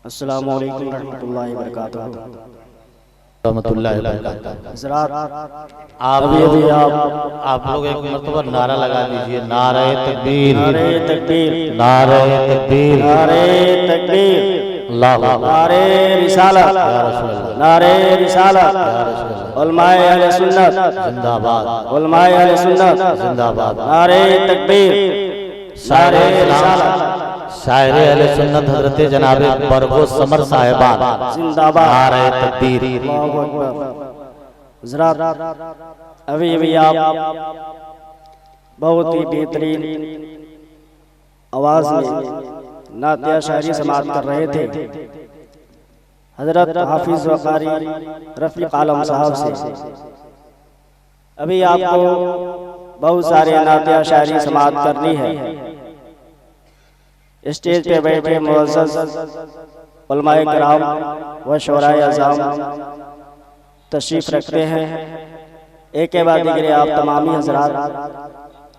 अस्सलामु अलैकुम रहमतुल्लाहि व बरकातुहू। हज़रात आप लोग एक मरतबा नारा लगा दीजिए, नारे तकबीर, नारे तकबीर, नारे तकबीर, नारे तकबीर, अल्लाहु अकबर, नारे रिसालत, या रसूल अल्लाह, नारे रिसालत, या रसूल अल्लाह, उलमाए अहले सुन्नत जिंदाबाद, उलमाए अहले सुन्नत जिंदाबाद, नारे तकबीर, नारे रिसालत, शायर अहले सुन्नत हजरत जनाब बरगो समर साहिबान जिंदाबाद, नारे तकबीर। अल्लाहु अकबर। हज़रात अभी अभी आप बहुत ही बेहतरीन आवाज में नातिया शायरी समाअत कर रहे थे हजरत हाफिज व कारी रफीक आलम साहब से। अभी आपको बहुत सारे नातिया शायरी समाअत करनी है। स्टेज पे बैठे मुअज़्ज़ज़ उलमाए किराम व शुराए अज़ाम तशरीफ रखते हैं। एक के बाद दिगरे आप तमामी हज़रात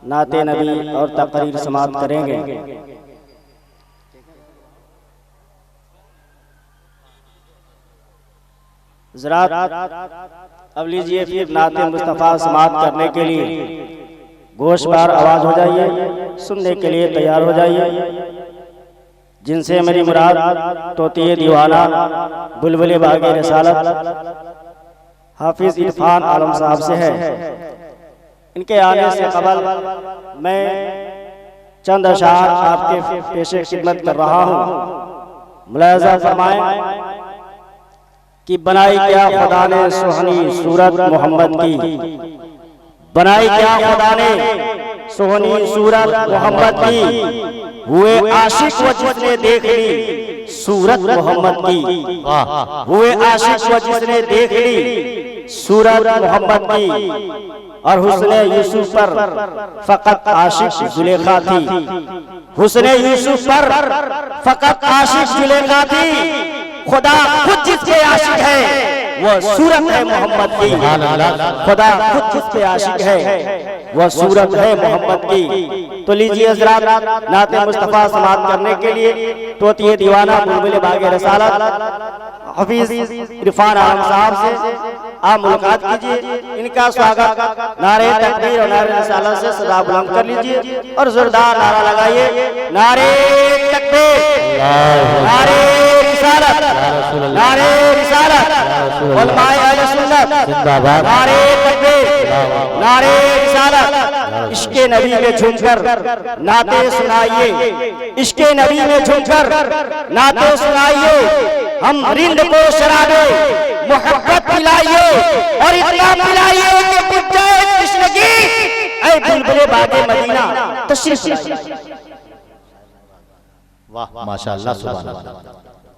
नाते नबी और तकरीर समाअत करेंगे। हज़रात अब लीजिए फिर नाते मुस्तफ़ा समाअत करने के लिए गोशबार आवाज हो जाइए, सुनने के लिए तैयार हो जाइए। जिनसे मेरी मुराद तोती दीवाना बुलबुल बागे रिसालत हाफिज इरफान आलम साहब से है। इनके आने से कबल मैं चंद अशार आपके पेशे खिदमत कर रहा हूँ। मुलाहजा फरमाएं कि बनाई क्या खुदा ने सुहनी सूरत मोहम्मद की, बनाई क्या खुदा ने सुहनी सूरत मोहम्मद की, हुए आशिक वो जिसने देख ली सूरत मोहम्मद की, हुए आशिक वो जिसने देख ली सूरत मोहम्मद की। और हुस्ने यूसुफ पर फकत आशिक जुलेखा थी, हुस्ने यूसुफ पर फकत आशिक जुलेखा थी। खुदा खुद जिसके आशिक है वो सूरत है मोहम्मद की, खुदा खुद जिसके आशिक है वो सूरत है मोहम्मद की। तो लीजिए हज़रात नाते मुस्तफ़ा समाअत करने के लिए तोती दीवाना बुलबुल बागे रिसालत हाफिज इरफान आलम साहब से आप मुलाकात कीजिए। इनका स्वागत नारे तकबीर और नारे रिसालत से सदा बुलंद कर लीजिए और जोरदार नारा लगाइए, नारे तकबीर, नारे रिसालत, नारे रिसालत, उलमाए अहले सुन्नत जिंदाबाद, नारे तकबीर, नारे रिसालत। इश्के नबी में झूमकर नाते सुनाइए, इश्के नबी में झूमकर नाते सुनाइए। हम रिंद को शराबे मोहब्बत पिलाइए और इतना पिलाइए कि बुझ जाए तृष्णगी, ऐ बुलबुल बागे मदीना तशरीफ लाइए। वाह माशाअल्लाह, सुभान अल्लाह।